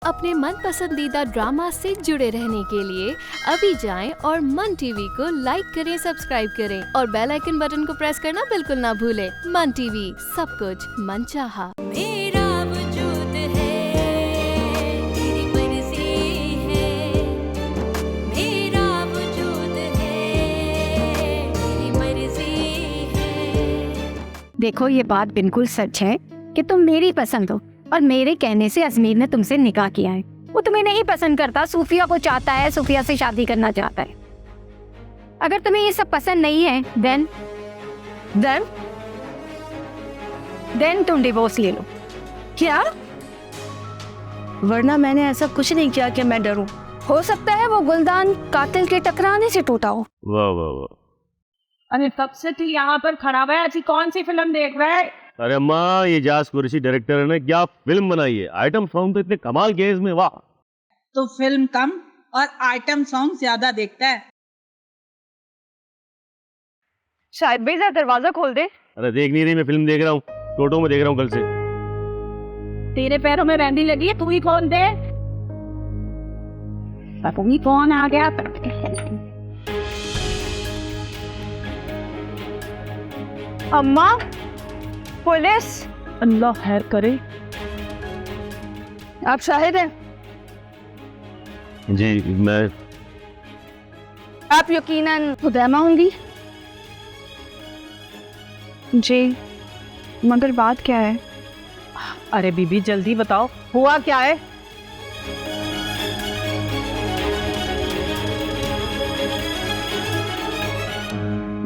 अपने मन पसंदीदा ड्रामा से जुड़े रहने के लिए अभी जाएं और मन टीवी को लाइक करें, सब्सक्राइब करें और बेल आइकन बटन को प्रेस करना बिल्कुल ना भूलें। मन टीवी, सब कुछ मनचाहा। मेरा वजूद है, तेरी मर्जी है। मेरा वजूद है, तेरी मर्जी है। देखो, ये बात बिल्कुल सच है कि तुम मेरी पसंद हो और मेरे कहने से अजमीर ने तुमसे निकाह किया है। वो तुम्हें नहीं पसंद करता, सूफिया को चाहता है, सूफिया से शादी करना चाहता है। अगर तुम्हें ये सब पसंद नहीं है देन तुम डिवोर्स ले लो। क्या? वरना मैंने ऐसा कुछ नहीं किया कि मैं डरूं। हो सकता है वो गुलदान कातिल के टकराने से टूटा हो। वाह वाह वाह। अरे तब से तू यहाँ पर खड़ा हुआ है, ऐसी कौन सी फिल्म देख रहा है? अरे अम्मा, ये जास कुरैशी डायरेक्टर ने क्या फिल्म बनाई है। आइटम सॉन्ग तो इतने कमाल के हैं इसमें, वाह। तो फिल्म कम और आइटम सॉन्ग ज्यादा देखता है। शायद भाई जरा दरवाजा खोल दे। अरे देख नहीं रही, मैं फिल्म देख रहा हूँ, टोटो में देख रहा हूँ कल से। तेरे पैरों में मेहंदी लगी है, तू ही खोल दे। पता नहीं कौन आ गया। अम्मा, पुलिस। अल्लाह खैर करे। आप शाहिद हैं? जी मैं। आप यकीनन हुदैमा होंगी? जी, मगर बात क्या है? अरे बीबी जल्दी बताओ, हुआ क्या है?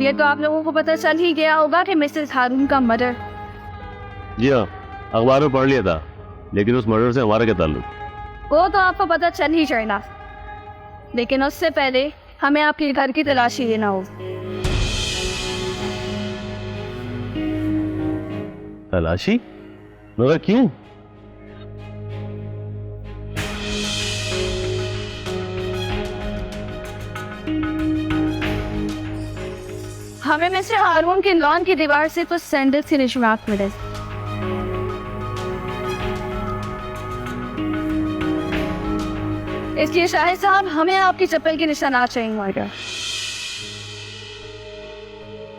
ये तो आप लोगों को पता चल ही गया होगा कि मिसेस हारून का मर्डर। जी हाँ, अखबार में पढ़ लिया था, लेकिन उस मर्डर से हमारा क्या ताल्लुक? वो तो आपको पता चल ही जाएगा, लेकिन उससे पहले हमें आपके घर की तलाशी लेना होगा। तलाशी? मगर क्यों? हमें मिस्टर हारून के लॉन की दीवार से कुछ सैंडल्स के निशानात मिले। इसलिए शाहिद साहब, हमें आपकी चप्पल के निशानात चाहिए।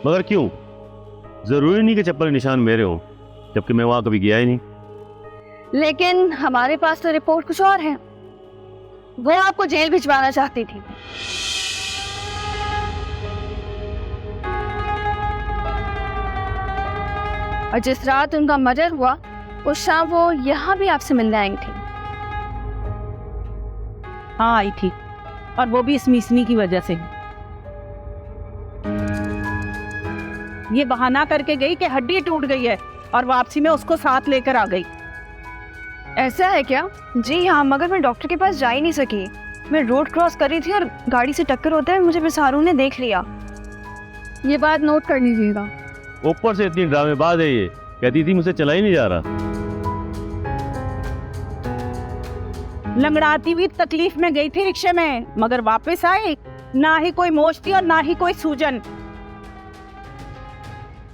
मगर क्यों? जरूरी नहीं कि चप्पल के निशान मेरे हों, जबकि मैं वहां कभी गया ही नहीं। लेकिन हमारे पास तो रिपोर्ट कुछ और है। वो आपको जेल भिजवाना चाहती थी। और जिस रात उनका मर्डर हुआ, उस शाम वो यहाँ भी आपसे मिलने आई थी। हाँ आई थी, और वो भी इस मिसनी की वजह से। ये बहाना करके गई कि हड्डी टूट गई है और वापसी में उसको साथ लेकर आ गई। ऐसा है क्या? जी हाँ, मगर मैं डॉक्टर के पास जा ही नहीं सकी। मैं रोड क्रॉस कर रही थी और गाड़ी से टक्कर होते हुए मुझे मिस हारून ने देख लिया। ये बात नोट कर लीजिएगा। ऊपर से इतनी ड्रामेबाज है ये, कहती थी मुझसे चला ही नहीं जा रहा। लंगड़ाती हुई तकलीफ में गई थी रिक्शे में, मगर वापस आई ना ही कोई मोच थी और ना ही कोई सूजन।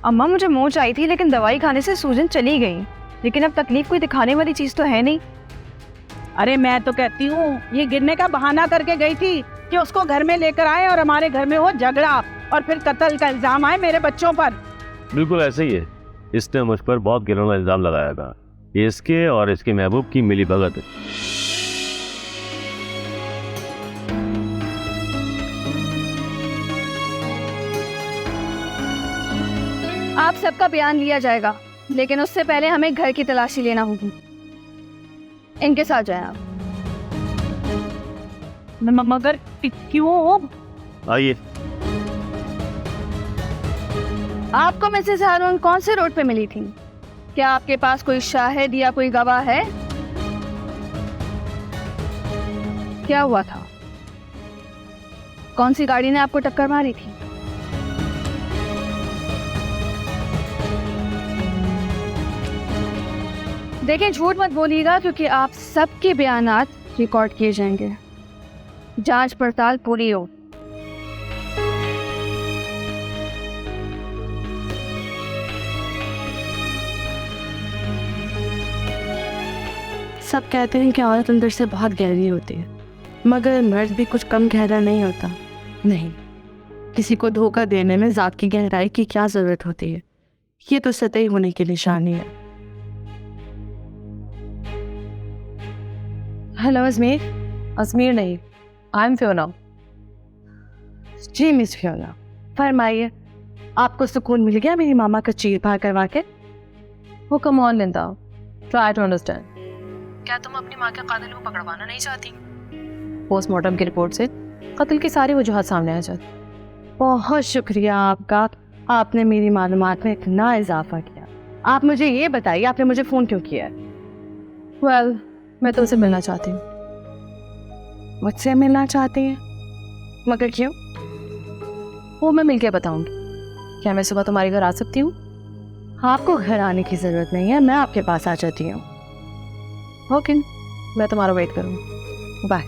अम्मा, मुझे मोच आई थी, लेकिन दवाई खाने से सूजन चली गई। लेकिन अब तकलीफ कोई दिखाने वाली चीज तो है नहीं। अरे मैं तो कहती हूँ ये गिरने का बहाना करके गई थी कि उसको घर में लेकर आए और हमारे घर में हो झगड़ा और फिर कत्ल का इल्जाम आए मेरे बच्चों पर। बिल्कुल ऐसे ही है, इसने मुझ पर बहुत गिरौना इल्जाम लगाया था। ये इसके और इसके महबूब की मिली भगत है। आप सबका बयान लिया जाएगा, लेकिन उससे पहले हमें घर की तलाशी लेना होगी। इनके साथ जाएं आप। मगर क्यों? आइए। आपको मिसेस हारून कौन से रोड पे मिली थी? क्या आपके पास कोई शाहिद या कोई गवाह है? क्या हुआ था? कौन सी गाड़ी ने आपको टक्कर मारी थी? देखिए, झूठ मत बोलिएगा, क्योंकि आप सबके बयानात रिकॉर्ड किए जाएंगे। जांच पड़ताल पूरी हो। सब कहते हैं कि औरत अंदर से बहुत गहरी होती है, मगर मर्द भी कुछ कम गहरा नहीं होता। नहीं, किसी को धोखा देने में ज़ात की गहराई की क्या ज़रूरत होती है? ये तो सतही होने की निशानी है। हेलो अजमेर। अजमेर नहीं, आई एम फियोना। जी मिस फियोना, फरमाइए, आपको सुकून मिल गया मेरी मामा का चीर फाड़ करवा के? वो come on Linda, try to understand. क्या तुम अपनी माँ के कातिल को पकड़वाना नहीं चाहती? पोस्टमार्टम की रिपोर्ट से कत्ल की सारी वजूहत सामने आ जाती। बहुत शुक्रिया आपका, आपने मेरी मालूमात में इतना इजाफा किया। आप मुझे ये बताइए, आपने मुझे फ़ोन क्यों किया है? वेल, मैं तुमसे मिलना चाहती हूँ। मुझसे मिलना चाहती हैं? मगर क्यों? वो मैं मिलके बताऊंगी। क्या मैं सुबह तुम्हारे घर आ सकती हूँ? आपको घर आने की ज़रूरत नहीं है, मैं आपके पास आ जाती हूँ। ओके, मैं तुम्हारा वेट करूँगी। बाय।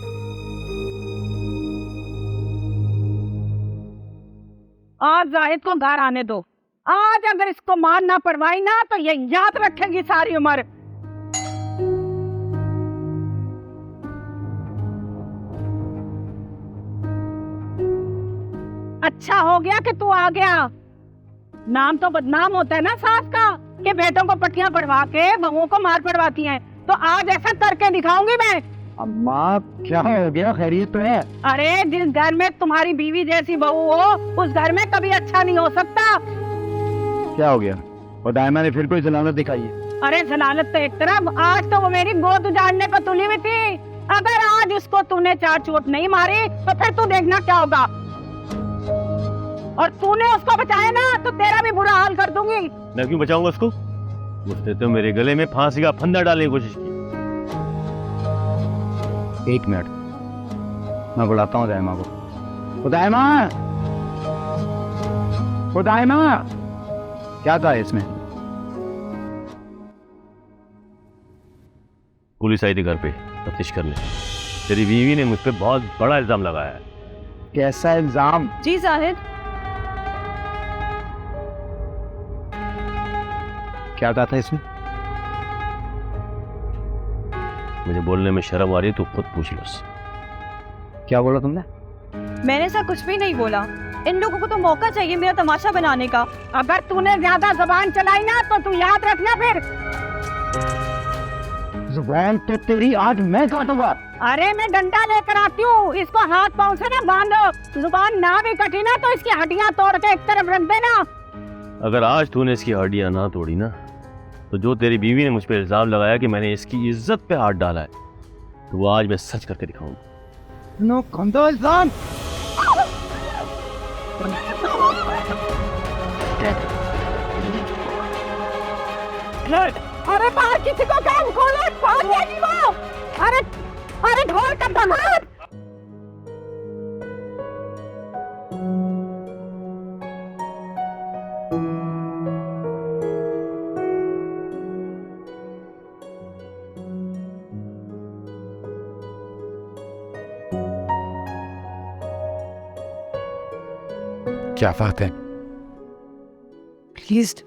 आज जाहिद को घर आने दो। आज अगर इसको मार ना पड़वाई ना तो ये याद रखेगी सारी उम्र। अच्छा हो गया कि तू आ गया। नाम तो बदनाम होता है ना सास का कि बेटों को पट्टियां पड़वा के बहुओं को मार पड़वाती हैं। तो आज ऐसा करके दिखाऊंगी मैं। अम्मा क्या हो गया, खैरियत तो है? अरे जिस घर में तुम्हारी बीवी जैसी बहू हो उस घर में कभी अच्छा नहीं हो सकता। क्या हो गया? और दायमा ने फिर कोई जलालत दिखाई है? अरे जलालत तो एक तरफ, आज तो वो मेरी गोद उजाड़ने पर तुली हुई थी। अगर आज उसको तूने चार चोट नहीं मारी तो फिर तू देखना क्या होगा। और तूने उसको बचाया ना तो तेरा भी बुरा हाल कर दूंगी। मैं क्यों बचाऊंगा उसको? उसने तो मेरे गले में फांसी का फंदा डालने की कोशिश की। एक मिनट, मैं बुलाता हूँ दायमा को। ओ दायमा, ओ दायमा, क्या था इसमें? पुलिस आई थी घर पे तफ्तीश करने। तेरी बीवी ने मुझ पे बहुत बड़ा इल्जाम लगाया है। कैसा इल्जाम? जी जाहिद। क्या था इसमें? मुझे बोलने में शर्म आ रही है, तू खुद पूछ लो उससे। क्या बोला तुमने? मैंने ऐसा कुछ भी नहीं बोला। इन लोगों को तो मौका चाहिए मेरा तमाशा बनाने का। अगर तूने ज्यादा जबान चलाई ना तो तू याद रखना फिर। जुबान तो तेरी आज मैं काटूंगा। अरे मैं डंडा लेकर आती हूँ, इसको हाथ पाँव से ना बांधो। जुबान ना भी कटी ना तो इसकी हड्डियाँ तोड़ के एक तरफ रख देना। अगर आज तूने इसकी हड्डियां ना तोड़ी ना तो जो तेरी बीवी ने मुझ पे इल्जाम लगाया कि मैंने इसकी इज्जत पे हाथ डाला है, तो वो आज मैं सच करके दिखाऊंगा। नो कंदो इल्जाम। अरे बाहर किसी को काम खोलो, कौन है वो? अरे ढोल का दामाद। क्या बात है? प्लीज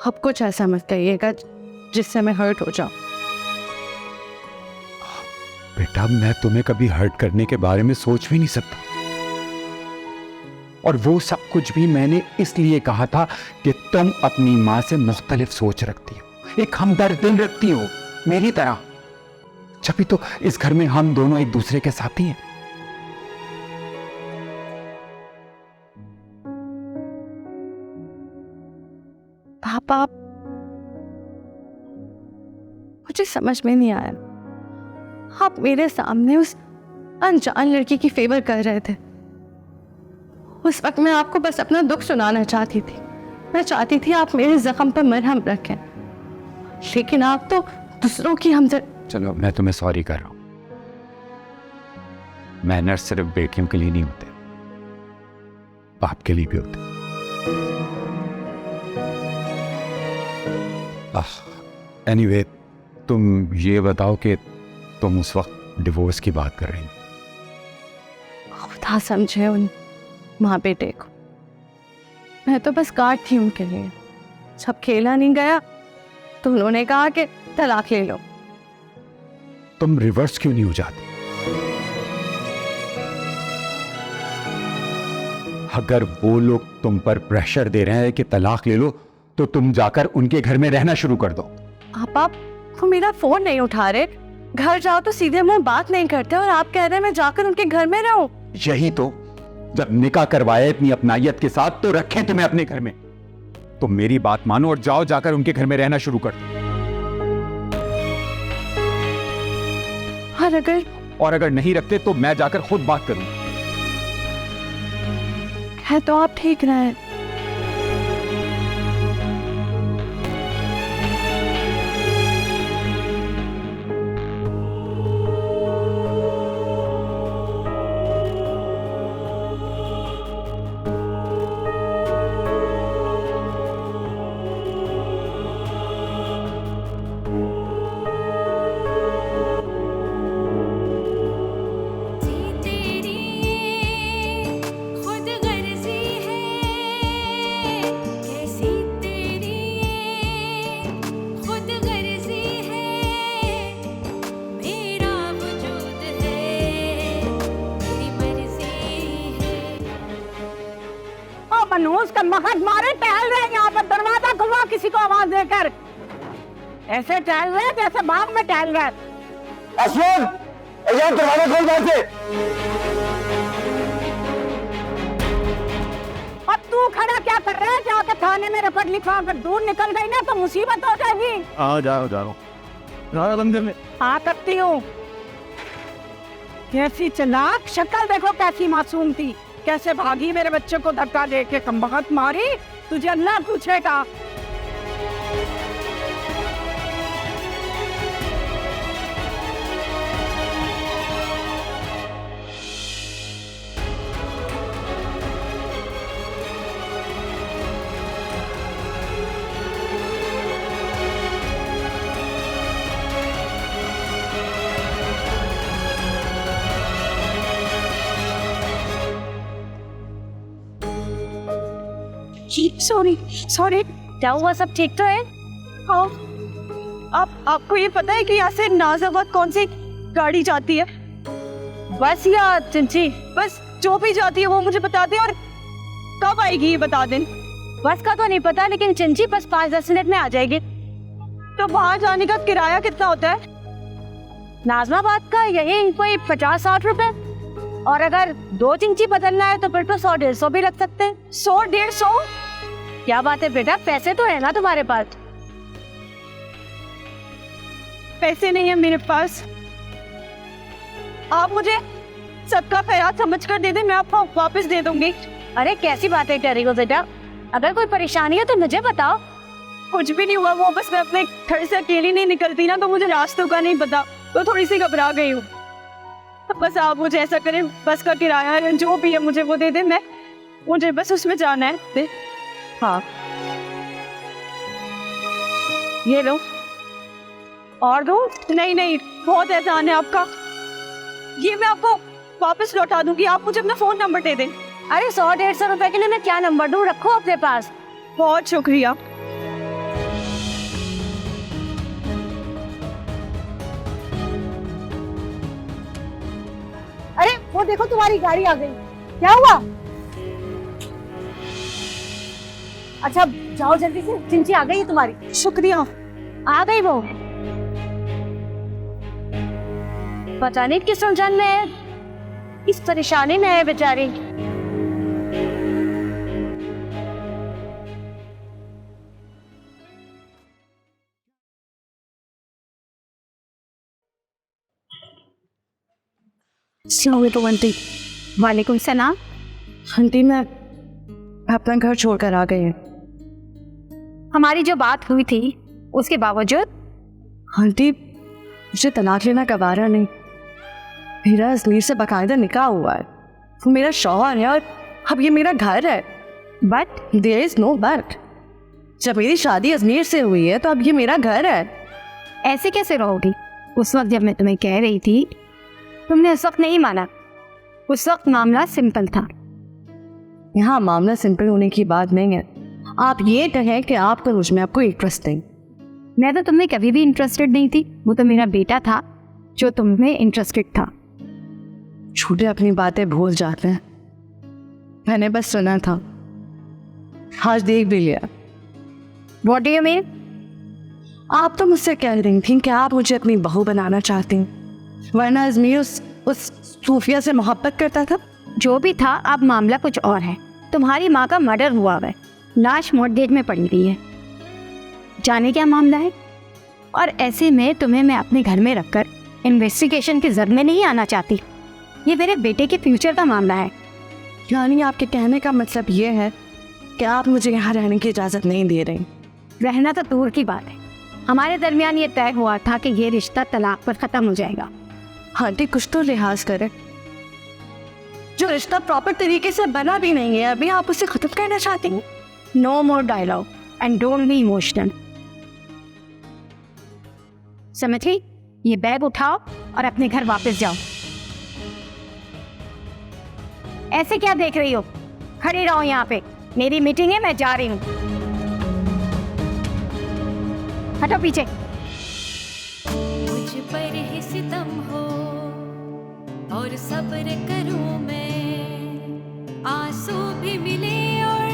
अब कुछ ऐसा मत कहिएगा जिससे मैं हर्ट हो जाऊं। बेटा, मैं तुम्हें कभी हर्ट करने के बारे में सोच भी नहीं सकता। और वो सब कुछ भी मैंने इसलिए कहा था कि तुम अपनी माँ से मुख्तलिफ सोच रखती हो, एक हमदर्द दिल रखती हो मेरी तरह। जब तो इस घर में हम दोनों एक दूसरे के साथी हैं। पापा, मुझे समझ में नहीं आया, आप मेरे सामने उस अनजान लड़की की फेवर कर रहे थे। उस वक्त मैं आपको बस अपना दुख सुनाना चाहती थी। मैं चाहती थी आप मेरे जख्म पर मरहम रखें, लेकिन आप तो दूसरों की हमदर्द। चलो, मैं तुम्हें सॉरी कर रहा हूं। मैनर्स सिर्फ बेटियों के लिए नहीं होते, बाप के लिए भी होते। एनीवे, तुम ये बताओ कि तुम उस वक्त डिवोर्स की बात कर रही हो। खुदा समझे उन माँ बेटे को, मैं तो बस कार्ड थी उनके लिए। जब खेला नहीं गया तो उन्होंने कहा कि तलाक ले लो। तुम रिवर्स क्यों नहीं हो जाती? अगर वो लोग तुम पर प्रेशर दे रहे हैं कि तलाक ले लो, तो तुम जाकर उनके घर में रहना शुरू कर दो। आप वो मेरा फोन नहीं उठा रहे, घर जाओ तो सीधे मुंह बात नहीं करते, और आप कह रहे हैं मैं जाकर उनके घर में रहूं। यही तो, जब निकाह करवाए इतनी अपनायत के साथ तो रखें तुम्हें अपने घर में। तो मेरी बात मानो और जाओ, जाकर उनके घर में रहना शुरू कर दो। और अगर नहीं रखते तो मैं जाकर खुद बात करूंगा। है तो आप ठीक रहे। मनहूस का मखट मारे टहल रहे यहाँ पर, दरवाजा खुलवा किसी को आवाज देकर। ऐसे टहल रहे जैसे बाग में टहल रहे। दरवाजा खोल से। अब तू खड़ा क्या कर रहा है? जाकर थाने में रिपोर्ट लिखवा कर दूर निकल गई ना तो मुसीबत हो जाएगी। बंदे में हाँ करती हूँ। कैसी चालाक, शक्ल देखो कैसी मासूम थी, कैसे भागी मेरे बच्चे को धक्का दे के, कमबख्त मारी। तुझे अल्लाह पूछेगा। सॉरी क्या हुआ? सब ठीक तो है? हाँ, आपको ये पता है कि यहाँ से नाज़ाबाद कौन सी गाड़ी जाती है? बस या चिंची? बस जो भी जाती है वो मुझे बता दें, और कब आएगी ये बता दें। बस का तो नहीं पता, लेकिन चिंची बस 5-10 मिनट में आ जाएगी। तो वहाँ जाने का किराया कितना होता है? नाज़माबाद का यही कोई 50-60 रुपए, और अगर 2 चिंची बदलना है तो फिर तो 100-150 भी लग सकते हैं। 100-150? क्या बात है बेटा, पैसे तो है ना तुम्हारे पास? पैसे नहीं है मेरे पास। आप मुझे सबका खैरात समझ कर दे दें, मैं आपको वापस दे दूंगी। अरे कैसी बातें कर रही हो बेटा? अगर कोई परेशानी है तो मुझे बताओ। कुछ भी नहीं हुआ, वो बस मैं अपने घर से अकेली नहीं निकलती ना, तो मुझे रास्तों का नहीं पता, तो थोड़ी सी घबरा गई हूँ। बस आप मुझे ऐसा करें, बस का किराया जो भी है मुझे वो दे दे, मुझे बस उसमें जाना है। दे। हाँ ये लो। और दो? नहीं नहीं, बहुत एहसान है आपका, ये मैं आपको वापस लौटा दूंगी। आप मुझे अपना फोन नंबर दे दें। अरे 100-150 रुपए के लिए मैं क्या नंबर दूं? रखो अपने पास। बहुत शुक्रिया। अरे वो देखो तुम्हारी गाड़ी आ गई। क्या हुआ? अच्छा जाओ जल्दी से, चिंची आ गई है तुम्हारी। शुक्रिया। आ गई वो? पता नहीं किस उलझन में है, इस परेशानी में है बेचारी। आंटी। वालेकुम सलाम। आंटी मैं अपना घर छोड़कर आ गई हूँ। हमारी जो बात हुई थी उसके बावजूद? आंटी मुझे तलाक लेना गवारा नहीं, मेरा अजमीर से बाकायदा निकाह हुआ है, वो मेरा शौहर है और अब ये मेरा घर है। But there is no but, जब मेरी शादी अजमेर से हुई है तो अब ये मेरा घर है। ऐसे कैसे रहोगी? उस वक्त जब मैं तुम्हें कह रही थी तुमने उस वक्त नहीं माना। उस वक्त मामला सिंपल था। यहाँ मामला सिंपल होने की बात नहीं है। आप ये कहें कि आपका मुझ में आपको इंटरेस्ट नहीं। मैं तो तुम्हें कभी भी इंटरेस्टेड नहीं थी, वो तो मेरा बेटा था। जो तुम में इंटरेस्टेड था। छोटे अपनी बातें भूल जाते हैं। मैंने बस सुना था, आज देख भी लिया। What do you mean? आप तो मुझसे कह रही थी कि आप मुझे अपनी बहू बनाना चाहती हैं, वरना अजमीर उस सूफिया से मोहब्बत करता था। जो भी था, अब मामला कुछ और है। तुम्हारी माँ का मर्डर हुआ है, लाश मॉर्गेज में पड़ी हुई है। जाने क्या मामला है? और ऐसे में तुम्हें मैं अपने घर में रखकर इन्वेस्टिगेशन की जद में नहीं आना चाहती। ये मेरे बेटे के फ्यूचर का मामला है। यानी आपके कहने का मतलब ये है कि आप मुझे यहाँ रहने की इजाज़त नहीं दे रही? रहना तो दूर की बात है, हमारे दरमियान ये तय हुआ था कि ये रिश्ता तलाक पर ख़त्म हो जाएगा। आंटी कुछ तो लिहाज करें। जो रिश्ता प्रॉपर तरीके से बना भी नहीं है, अभी आप उसे ख़त्म करना चाहती हैं? No more dialogue and don't be emotional. समझ गई? ये बैग उठाओ और अपने घर वापस जाओ। ऐसे क्या देख रही हो? खड़ी रहो यहाँ पे, मेरी मीटिंग है, मैं जा रही हूँ। हटो पीछे। मुझ पर ही सितम हो और सब्र करूं मैं, आंसू भी मिले और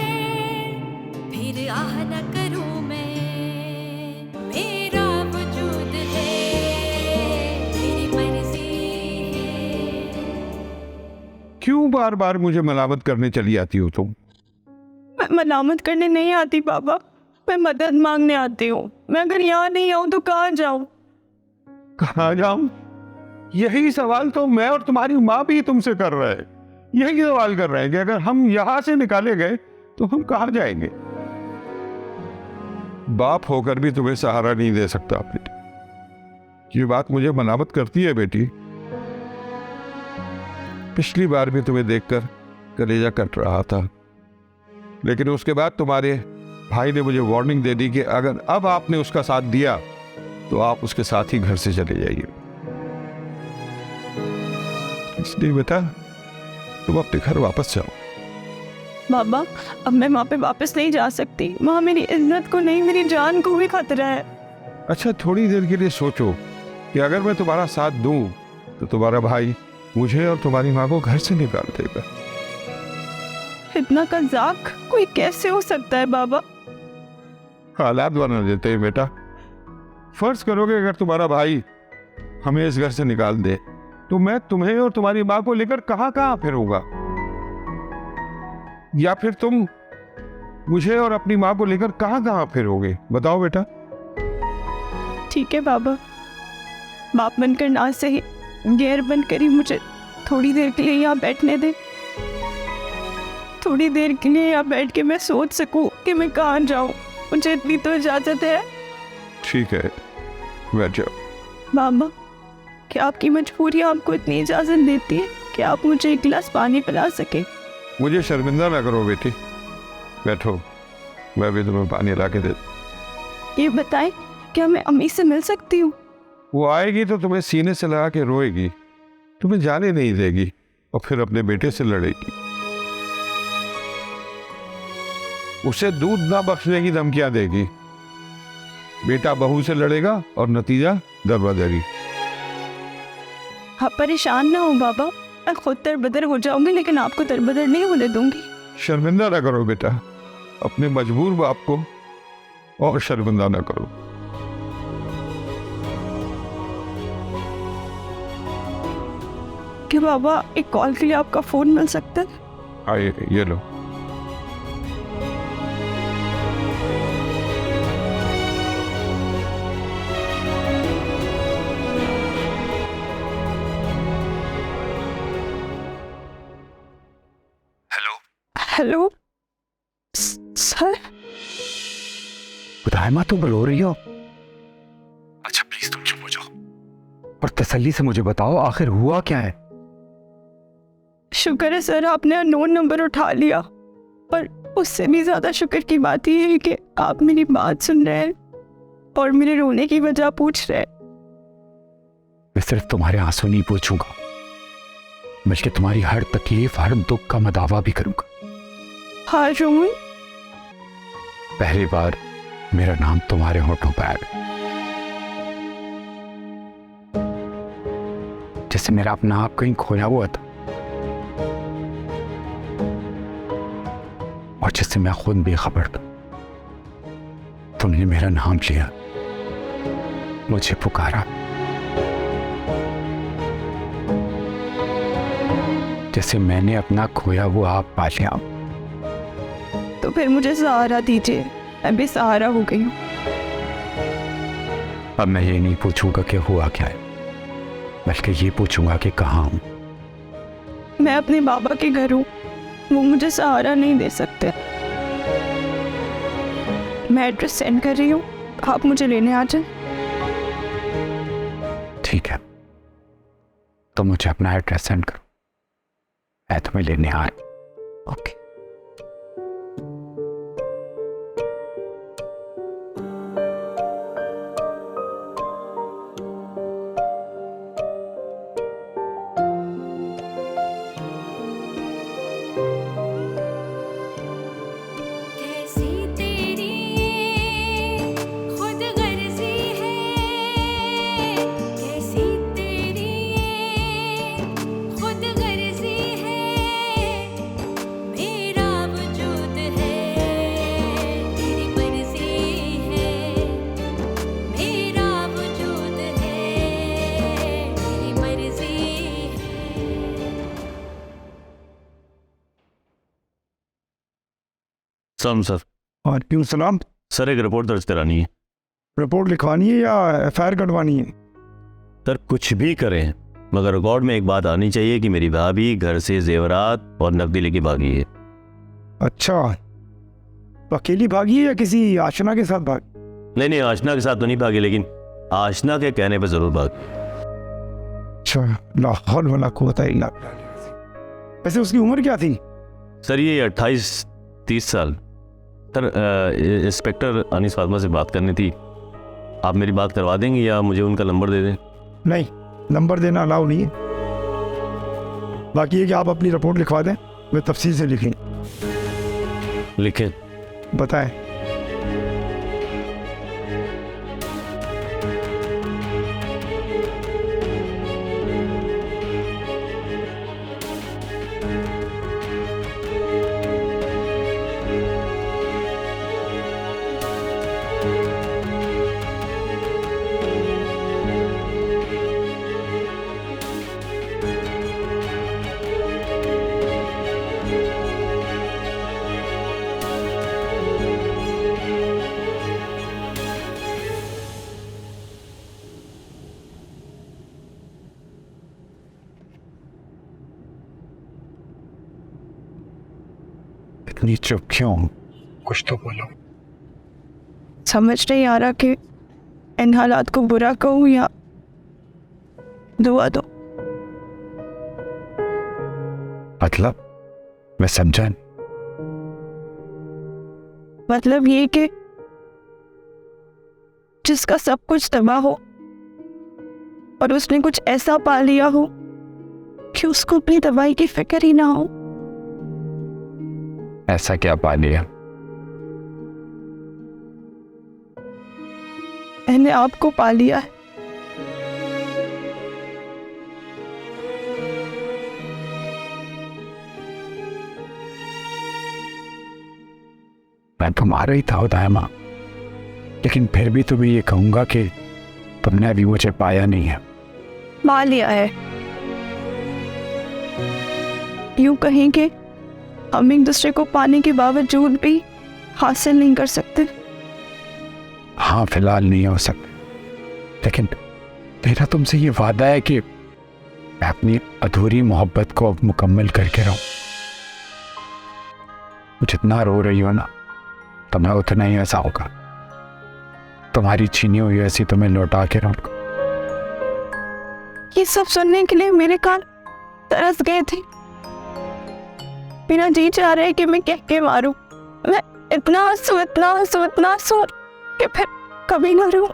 फिर आह न करूं मैं। मेरा वजूद है, मेरी मर्जी है। क्यों बार बार मुझे मलामत करने चली आती हो तुम? मैं मलामत करने नहीं आती बाबा, मैं मदद मांगने आती हूँ। मैं अगर यहाँ नहीं आऊँ तो कहाँ जाऊँ? कहाँ जाऊं? यही सवाल तो मैं और तुम्हारी माँ भी तुमसे कर रहे हैं। यही सवाल कर रहे हैं कि अगर हम यहाँ से निकाले गए तो हम कहाँ जाएंगे? बाप होकर भी तुम्हें सहारा नहीं दे सकता बेटी। ये बात मुझे मलामत करती है बेटी। पिछली बार भी तुम्हें देखकर कलेजा कट रहा था, लेकिन उसके बाद तुम्हारे भाई ने मुझे वार्निंग दे दी कि अगर अब आपने उसका साथ दिया तो आप उसके साथ ही घर से चले जाइए। इसलिए बेटा तुम अपने घर वापस जाओ। बाबा अब मैं वहाँ पे वापस नहीं जा सकती। वहाँ मेरी इज्जत को नहीं, मेरी जान को भी खतरा है। अच्छा थोड़ी देर के लिए सोचो कि अगर मैं तुम्हारा साथ दूं तो तुम्हारा भाई मुझे और तुम्हारी माँ को घर से निकाल देगा। इतना कज़ाक कोई कैसे हो सकता है बाबा? हालात बना देते हैं बेटा। फर्ज करोगे अगर तुम्हारा भाई हमें इस घर से निकाल दे तो मैं तुम्हें और तुम्हारी माँ को लेकर कहाँ कहाँ फिरूंगा? या फिर तुम मुझे और अपनी माँ को लेकर कहाँ कहाँ फिरोगे? बताओ बेटा। ठीक है बाबा, बाप बनकर ना सही, गैर बनकर ही मुझे थोड़ी देर के लिए यहाँ बैठने दे। थोड़ी देर के लिए यहाँ बैठ के मैं सोच सकूं कि मैं कहाँ जाऊं। मुझे इतनी तो इजाजत है। ठीक है बैठ जाओ। बाबा क्या आपकी मजबूरी आपको इतनी इजाजत देती है कि आप मुझे एक गिलास पानी पिला सके? मुझे शर्मिंदा ना करो बेटी, बैठो, मैं भी तुम्हें पानी ला के दे। ये बताएं क्या मैं अम्मी से मिल सकती हूँ? वो आएगी तो तुम्हें सीने से लगा के रोएगी, तुम्हें जाने नहीं देगी और फिर अपने बेटे से लड़ेगी। उसे दूध ना बख्शने की धमकियां देगी। बेटा बहू से लड़ेगा और नतीजा दरबदरी। आप परेशान ना हो बाबा, मैं खुद तरबदर हो जाऊंगी लेकिन आपको तरबदर नहीं होने दूंगी। शर्मिंदा ना करो बेटा अपने मजबूर बाप को, और शर्मिंदा ना करो। कि बाबा एक कॉल के लिए आपका फोन मिल सकता है? आइए ये लो। Hello sir. बताए माँ तुम रो रही हो? अच्छा प्लीज तुम चुप हो जाओ और तसल्ली से मुझे बताओ आखिर हुआ क्या है? शुक्र है सर आपने अननोन नंबर उठा लिया, पर उससे भी ज्यादा शुक्र की बात यह है कि आप मेरी बात सुन रहे हैं और मेरे रोने की वजह पूछ रहे हैं। मैं सिर्फ तुम्हारे आंसू नहीं पूछूंगा, बल्कि तुम्हारी हर तकलीफ हर दुख का मैं दावा भी करूंगा। हाँ रोहन, पहली बार मेरा नाम तुम्हारे होठों पर आएगा। जैसे मेरा अपना आप कहीं खोया हुआ था, और जिससे मैं खुद बेखबर था। तुमने मेरा नाम लिया, मुझे पुकारा, जैसे मैंने अपना खोया हुआ आप पा लिया। तो फिर मुझे सहारा दीजिए, मैं बेसहारा हो गई हूँ। अब मैं ये नहीं पूछूंगा कि हुआ क्या है, बल्कि ये पूछूंगा कि कहाँ हूं। मैं अपने बाबा के घर हूँ, वो मुझे सहारा नहीं दे सकते। मैं एड्रेस सेंड कर रही हूँ, आप मुझे लेने आ जाए। ठीक है, तो मुझे अपना एड्रेस सेंड करो, मैं तुम्हें लेने आ रही। ओके। कैसी तेरी ये खुद गर्जी है, कैसी तेरी ये खुद गर्जी है, मेरा वजूद है तेरी मर्जी है, मेरा वजूद है तेरी मर्जी है। सलाम सर। और क्यों सलाम? सर एक रिपोर्ट दर्ज करानी है। रिपोर्ट लिखवानी है या एफआईआर कटवानी है? सर कुछ भी करें, मगर रिकॉर्ड में एक बात आनी चाहिए कि मेरी भाभी घर से जेवरात और नकदी लेके भागी है। अच्छा, तो अकेली भागी है या किसी आशना के साथ भागी? नहीं, आशना के साथ तो नहीं भागी, लेकिन आशना के कहने पे जरूर भागी। अच्छा, ला हौल वला कुव्वता इल्ला बिल्लाह। वैसे उसकी उम्र क्या थी? सर ये 28-30 साल। सर इंस्पेक्टर अनीस फातिमा से बात करनी थी, आप मेरी बात करवा देंगे या मुझे उनका नंबर दे दें? नहीं, नंबर देना अलाउ नहीं है। बाकी ये कि आप अपनी रिपोर्ट लिखवा दें, वे तफसील से लिखें। लिखें। बताएं। इतनी चुप क्यों? कुछ तो बोलो। समझ नहीं आ रहा कि इन हालात को बुरा कहूँ या दुआ दो। मतलब मैं समझा नहीं। मतलब ये कि जिसका सब कुछ तबाह हो और उसने कुछ ऐसा पा लिया हो कि उसको अपनी तबाही की फिक्र ही ना हो। ऐसा क्या पा लिया? मैंने आपको पा लिया है। मैं तुम्हारा ही था उदायमा, लेकिन फिर भी तुम्हें ये कहूंगा कि तुमने अभी मुझे पाया नहीं है। पा लिया है। यूं कहें कि हम एक दूसरे को पाने के बावजूद भी हासिल नहीं कर सकते। हाँ, फिलहाल नहीं हो सकते, लेकिन मेरा तुमसे ये वादा है कि मैं अपनी अधूरी मोहब्बत को अब मुकम्मल करके रहूं। जितना रो रही हो ना, तो मैं उतना ही ऐसा होगा। तुम्हारी छीनी हुई ऐसी तुम्हें लौटा के रहूंगा। ये सब सुनने के लिए मेरे कान तरस गए थे। मेरा जी चाह रहा है कि मैं कह के मारूं, मैं इतना हंसूं, इतना हंसूं, इतना हंसूं कि फिर कभी ना रो।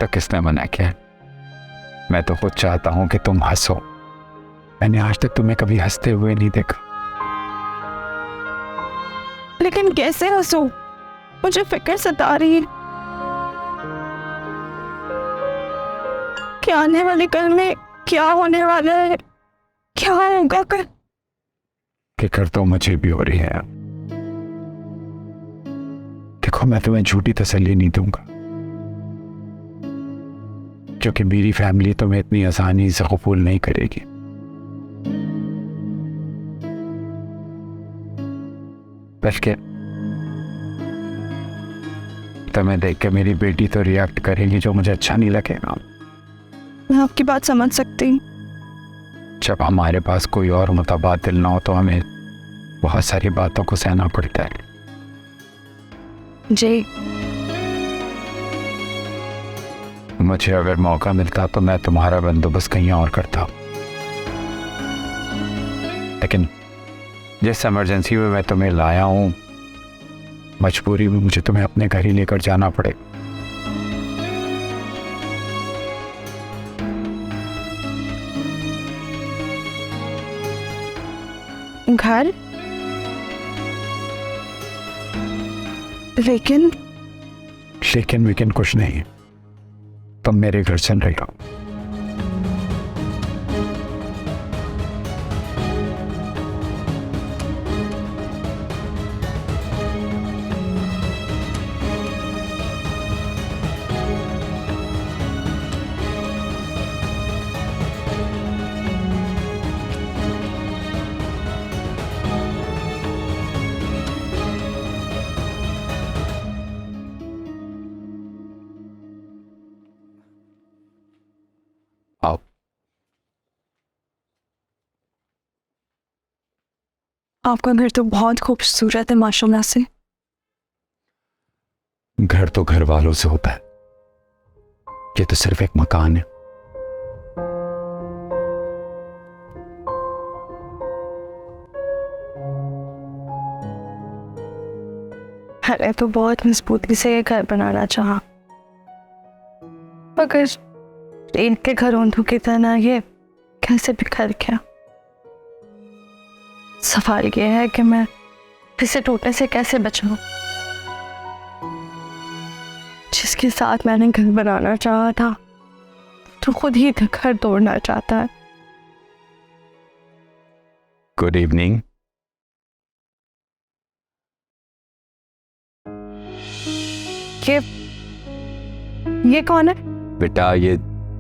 तो किसने मना किया? मैं तो खुद चाहता हूं कि तुम हंसो। मैंने आज तक तुम्हें कभी हंसते हुए नहीं देखा। लेकिन कैसे हंसूं? मुझे फिक्र सता रही है कि आने वाले कल में क्या होने वाला है, क्या होगा कल। फिक्र तो मुझे भी हो रही है यार। देखो मैं तुम्हें झूठी तसल्ली नहीं दूंगा, क्योंकि मेरी फैमिली तुम्हें इतनी आसानी से कबूल नहीं करेगी। बल्कि तुम्हें देख के मेरी बेटी तो रिएक्ट करेगी जो मुझे अच्छा नहीं लगेगा। मैं आपकी बात समझ सकती हूँ। जब हमारे पास कोई और मुतबादिल ना हो तो हमें बहुत सारी बातों को सहना पड़ता है। जी मुझे अगर मौका मिलता तो मैं तुम्हारा बंदोबस्त कहीं और करता, लेकिन जिस इमरजेंसी में मैं तुम्हें लाया हूं, मजबूरी में मुझे तुम्हें अपने घर ही लेकर जाना पड़े। घर? लेकिन लेकिन कुछ नहीं, तुम मेरे घर चल रही हो। आओ। आपका घर तो बहुत खूबसूरत है माशाल्लाह से। घर तो घर वालों से होता है, ये तो सिर्फ एक मकान है। मैंने तो बहुत मजबूती से ये घर बनाना चाहा, मगर इनके घरों की तरह ये कैसे बिखर गया। सवाल ये है कि मैं इसे टूटने से कैसे बचाऊं। जिसके साथ मैंने घर बनाना चाहा था तो खुद ही घर तोड़ना चाहता है। Good evening. ये कौन है? बेटा ये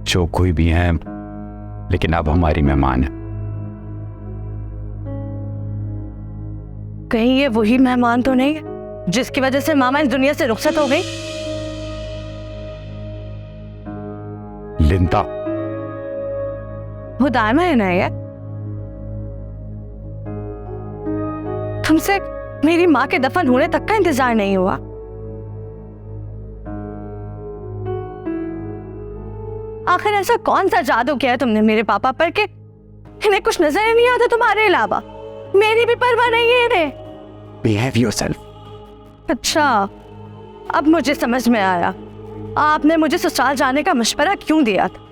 जो कोई भी है, लेकिन अब हमारी मेहमान है। कहीं ये वही मेहमान तो नहीं है जिसकी वजह से मामा इस दुनिया से रुखसत हो गई? लिंदा। हुदायमा है ना ये? तुमसे मेरी माँ के दफन होने तक का इंतजार नहीं हुआ? आखिर ऐसा कौन सा जादू किया है तुमने मेरे पापा पर कि इन्हें कुछ नजर ही नहीं आता तुम्हारे अलावा? मेरी भी परवाह नहीं है इन्हें। Behave yourself। अच्छा, अब मुझे समझ में आया आपने मुझे ससुराल जाने का मशवरा क्यों दिया था,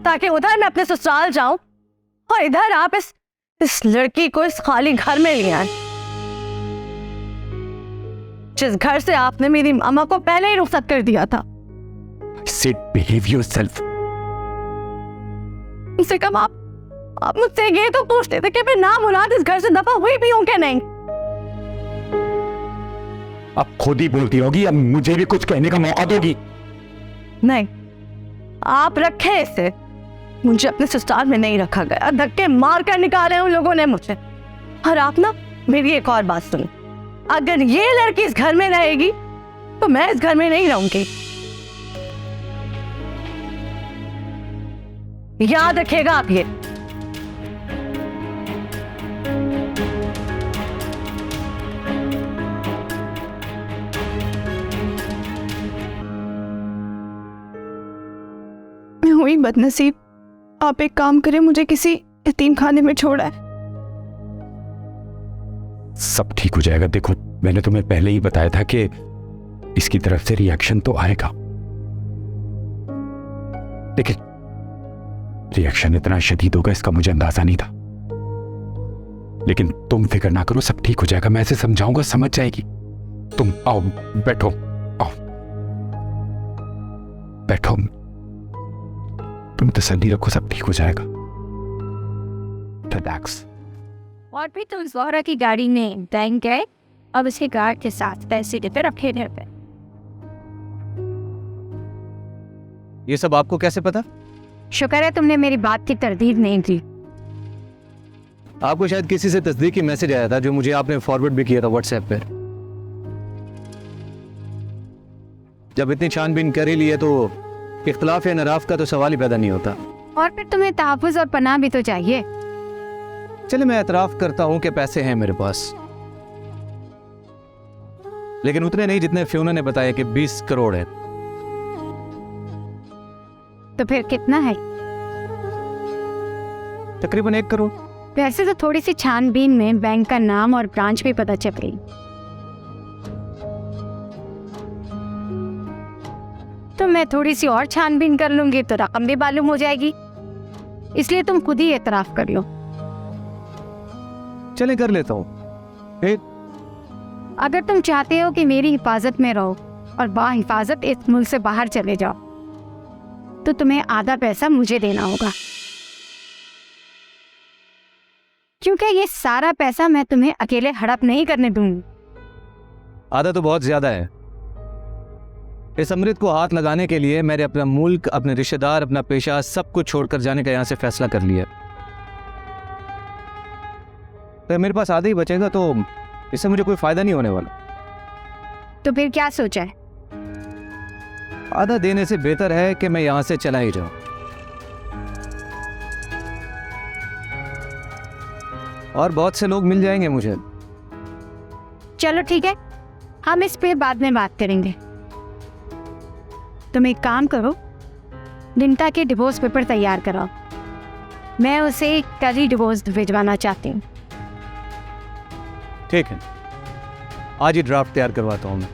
ताकि उधर मैं अपने ससुराल जाऊं और इधर आप इस लड़की को इस खाली घर में ले आए, जिस घर से आपने मेरी मामा को पहले ही रुखसत कर दिया था। Said behave yourself। इससे कम आप मुझसे ये तो पूछते थे कि मैं नाम मुराद इस घर से दफा हुई भी हूं कि नहीं। अब खुद ही बोलती होगी, अब मुझे भी कुछ कहने का मौका दोगी? नहीं, आप रखे इसे। मुझे अपने ससुराल में नहीं रखा गया, धक्के मार कर निकाले उन लोगों ने मुझे। और आप ना मेरी एक और बात सुनो, अगर ये लड़की इस घर में रहेगी तो मैं इस घर में नहीं रहूंगी। याद रखिएगा आप ये। मैं हुई बदनसीब, आप एक काम करें, मुझे किसी यतीम खाने में छोड़ा है। सब ठीक हो जाएगा। देखो मैंने तुम्हें पहले ही बताया था कि इसकी तरफ से रिएक्शन तो आएगा, लेकिन रिएक्शन इतना शदीद होगा इसका मुझे अंदाजा नहीं था। लेकिन तुम फिक्र ना करो, सब ठीक हो जाएगा। मैं इसे समझाऊंगा, समझ जाएगी। तुम आओ, बैठो, आओ बैठो। तुम तसल्ली रखो, सब ठीक हो जाएगा। रिलैक्स। और भी तुम ज़ोहरा की गाड़ी में बैंक गए और उसके गार्ड के साथ पैसे देते रखे रहते। ये सब आपको कैसे पता? शुक्र है तुमने मेरी बात की तरदीद नहीं की। आपको शायद किसी से तस्दीकी मैसेज आया था जो मुझे आपने फॉरवर्ड भी किया था व्हाट्सएप पे। जब इतनी छानबीन कर ही ली है तो इख्तलाफ या नराफ का तो सवाल ही पैदा नहीं होता। और फिर तुम्हें तहफ़्फ़ुज़ और पनाह भी तो चाहिए। चले मैं एतराफ़ करता हूँ कि पैसे हैं मेरे पास, लेकिन उतने नहीं जितने फ्यूना ने बताया कि 20 करोड़ है। तो फिर कितना है? तकरीबन 1 करोड़। वैसे तो थोड़ी सी छानबीन में बैंक का नाम और ब्रांच भी पता चल गई। तो मैं थोड़ी सी और छानबीन कर लूंगी तो रकम भी मालूम हो जाएगी, इसलिए तुम खुद ही एतराफ़ कर लो। चले कर लेता हूँ। अगर तुम चाहते हो कि मेरी हिफाजत में रहो और बाहिफाजत इस मुल्क से बाहर चले जाओ तो तुम्हें आधा पैसा मुझे देना होगा, क्योंकि ये सारा पैसा मैं तुम्हें अकेले हड़प नहीं करने दूंगी। आधा तो बहुत ज्यादा है। इस अमृत को हाथ लगाने के लिए मैंने अपना मुल्क, अपने रिश्तेदार, अपना पेशा सब कुछ छोड़कर जाने का यहाँ से फैसला कर लिया। तो मेरे पास आधा ही बचेगा तो इससे मुझे कोई फायदा नहीं होने वाला। तो फिर क्या सोचा है? आधा देने से बेहतर है कि मैं यहाँ से चला ही जाऊं। और बहुत से लोग मिल जाएंगे मुझे। चलो ठीक है, हम इस पे बाद में बात करेंगे। तुम एक काम करो, लिंटा के डिवोर्स पेपर तैयार कराओ। मैं उसे कल ही डिवोर्स भिजवाना चाहती हूँ। ठीक है, आज ही ड्राफ्ट तैयार करवाता हूँ मैं।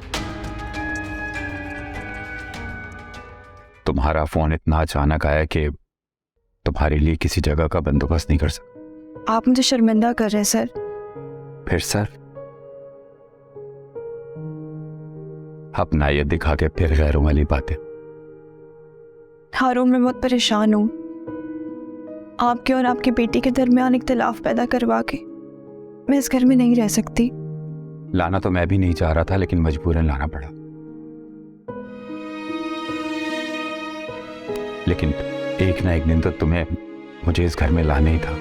तुम्हारा फोन इतना अचानक आया कि तुम्हारे लिए किसी जगह का बंदोबस्त नहीं कर सकता। आप मुझे शर्मिंदा कर रहे हैं सर। फिर सर अपना ये दिखा के फिर गैरों वाली बातें। हारून, मैं बहुत परेशान हूँ। आपके और आपकी बेटी के दरमियान इख्तिलाफ पैदा करवा के मैं इस घर में नहीं रह सकती। लाना तो मैं भी नहीं चाह रहा था, लेकिन मजबूरन लाना पड़ा। लेकिन एक ना एक दिन तो तुम्हें मुझे इस घर में लाना ही था।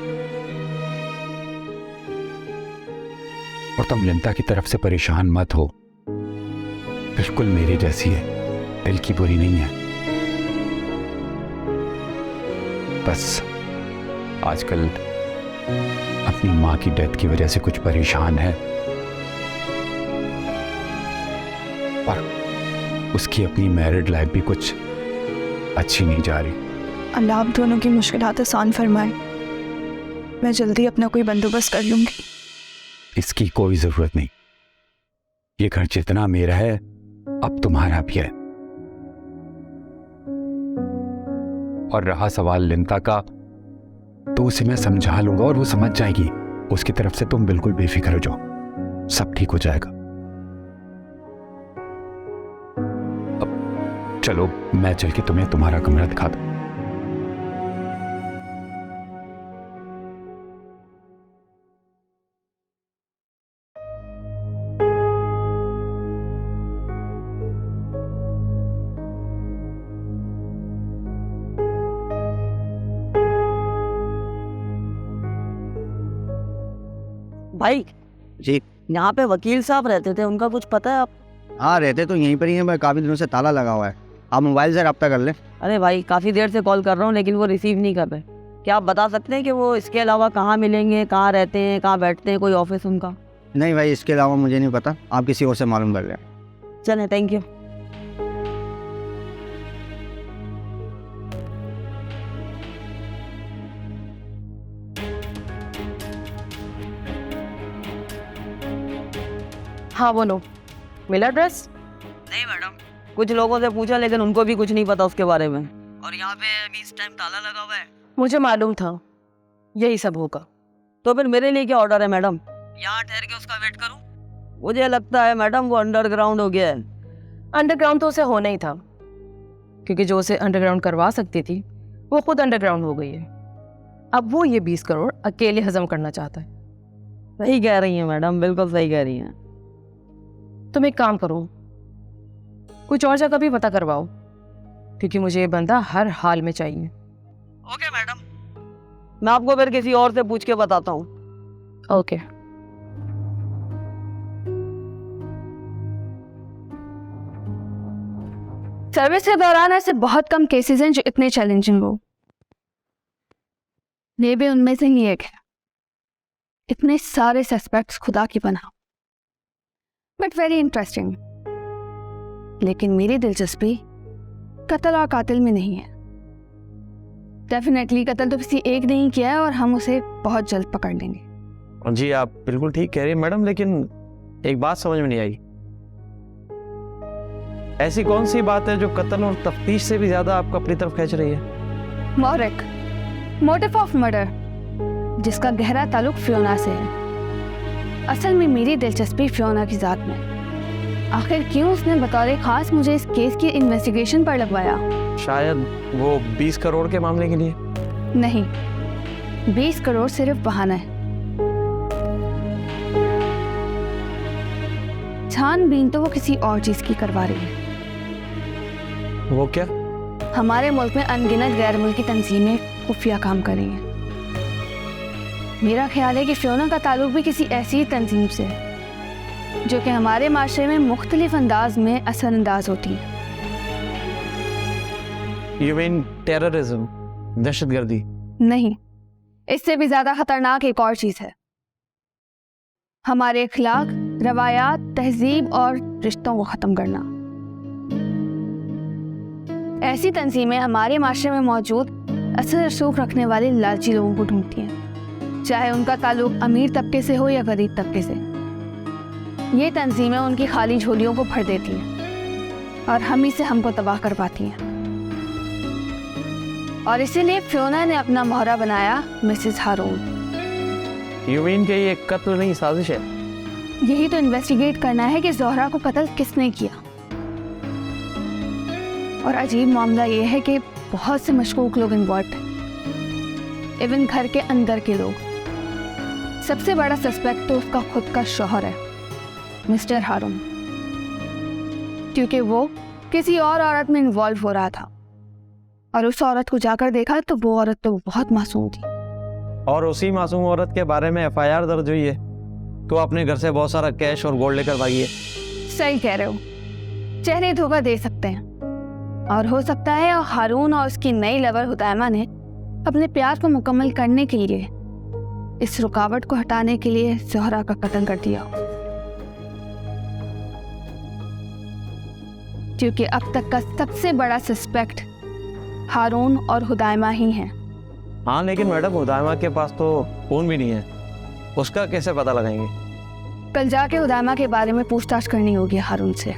और तुम लिंटा की तरफ से परेशान मत हो, बिल्कुल मेरी जैसी है, दिल की बुरी नहीं है। बस आजकल अपनी माँ की डेथ की वजह से कुछ परेशान है और उसकी अपनी मैरिड लाइफ भी कुछ अच्छी नहीं जा रही। अल्लाह आप दोनों की मुश्किलात आसान फरमाए। मैं जल्दी अपना कोई बंदोबस्त कर लूंगी। इसकी कोई जरूरत नहीं। ये घर जितना मेरा है अब तुम्हारा भी है। और रहा सवाल लिंटा का, तो उसे मैं समझा लूंगा और वो समझ जाएगी। उसकी तरफ से तुम बिल्कुल बेफिक्र हो जाओ, सब ठीक हो जाएगा। अब चलो मैं चल के तुम्हें तुम्हारा कमरा दिखा दूं। भाई जी, यहाँ पे वकील साहब रहते थे, उनका कुछ पता है आप? हाँ रहते तो यहीं पर ही हैं, मैं काफ़ी दिनों से ताला लगा हुआ है। आप मोबाइल से रब्ता कर लें। अरे भाई काफ़ी देर से कॉल कर रहा हूँ लेकिन वो रिसीव नहीं कर रहे। क्या आप बता सकते हैं कि वो इसके अलावा कहाँ मिलेंगे, कहाँ रहते हैं, कहाँ बैठते हैं, कोई ऑफिस उनका? नहीं भाई, इसके अलावा मुझे नहीं पता, आप किसी और से मालूम कर लें। चलें, थैंक यू। हाँ बोलो, मिला ड्रेस? नहीं मैडम, कुछ लोगों से पूछा लेकिन उनको भी कुछ नहीं पता उसके बारे में। और यहाँ पे अभी इस टाइम ताला लगा हुआ है। मुझे मालूम था यही सब होगा। तो फिर मेरे लिए क्या ऑर्डर है मैडम? यहाँ ठहर के उसका वेट करूँ? मुझे लगता है मैडम वो अंडरग्राउंड हो गया है। अंडरग्राउंड तो उसे होना ही था, क्योंकि जो उसे अंडरग्राउंड करवा सकती थी वो खुद अंडरग्राउंड हो गई है। अब वो ये 20 करोड़ अकेले हजम करना चाहता है। सही कह रही हैं मैडम, बिल्कुल सही कह रही हैं। तुम एक काम करो, कुछ और जगह भी पता करवाओ, क्योंकि मुझे ये बंदा हर हाल में चाहिए। ओके मैडम, मैं आपको फिर किसी और से पूछ के बताता हूँ। ओके। सर्विस के दौरान ऐसे बहुत कम केसेस हैं जो इतने चैलेंजिंग हो। ये भी उनमें से ही एक है। इतने सारे सस्पेक्ट्स खुदा की पनाह, बट वेरी इंटरेस्टिंग। लेकिन मेरी दिलचस्पी कत्ल और कातिल में नहीं है। डेफिनेटली कत्ल तो किसी एक ने ही किया है और हम उसे बहुत जल्द पकड़ लेंगे। जी आप बिल्कुल ठीक कह रही हैं मैडम, लेकिन एक बात समझ में नहीं आई। ऐसी कौन सी बात है जो कत्ल और तफ्तीश से भी ज्यादा आपको अपनी तरफ खींच रही है? मौरिक, मोटिव ऑफ मर्डर, जिसका गहरा ताल्लुक फियोना से है। असल में मेरी दिलचस्पी फियोना की जात में। आखिर क्यों उसने बतौर खास मुझे इस केस की इन्वेस्टिगेशन पर लगवाया? शायद वो 20 करोड़ के मामले के लिए। नहीं, 20 करोड़ सिर्फ बहाना है। छानबीन तो वो किसी और चीज की करवा रही है। वो क्या? हमारे मुल्क में अनगिनत गैर मुल्की तंजीमें खुफिया काम कर रही हैं। मेरा ख्याल है कि फियोना का ताल्लुक भी किसी ऐसी ही तंजीम से है जो कि हमारे माशरे में मुख्तलिफ अंदाज में असरअंदाज होती है। You mean terrorism, दहशतगर्दी? नहीं, इससे भी ज्यादा खतरनाक एक और चीज है। हमारे अखलाक, रवायात, तहजीब और रिश्तों को खत्म करना। ऐसी तंजीमें हमारे माशरे में मौजूद असर रसूख रखने वाले लालची लोगों को ढूंढती हैं, चाहे उनका ताल्लुक अमीर तबके से हो या गरीब तबके से। ये तंजीमें उनकी खाली झोलियों को भर देती हैं और हम ही से हमको तबाह करवाती हैं। और इसीलिए फियोना ने अपना मोहरा बनाया मिसेस हारून। You mean कि ये कत्ल नहीं साजिश है? यही तो इन्वेस्टिगेट करना है कि जोहरा को कत्ल किसने किया। और अजीब मामला ये है कि बहुत से मशकूक लोग इन्वॉल्व हैं, इवन घर के अंदर के लोग। सबसे बड़ा सस्पेक्ट तो उसका खुद का शौहर है, मिस्टर हारून, क्योंकि वो किसी और औरत में इन्वॉल्व हो रहा था और उस औरत को जाकर देखा तो वो औरत तो बहुत मासूम थी। और उसी मासूम औरत के बारे में FIR दर्ज हुई है तो अपने घर से बहुत सारा कैश और गोल्ड लेकर भागी है। सही कह रहे हो, चेहरे धोखा दे सकते हैं और हो सकता है हारून और उसकी नई लवर हुदैमा ने अपने प्यार को मुकम्मल करने के लिए, इस रुकावट को हटाने के लिए जोहरा का कत्ल कर दिया, क्योंकि अब तक का सबसे बड़ा सस्पेक्ट हारून और हुदैमा ही हैं। हाँ लेकिन मैडम हुदैमा के पास तो फोन भी नहीं है, उसका कैसे पता लगाएंगे? कल जाके हुदैमा के बारे में पूछताछ करनी होगी हारून से।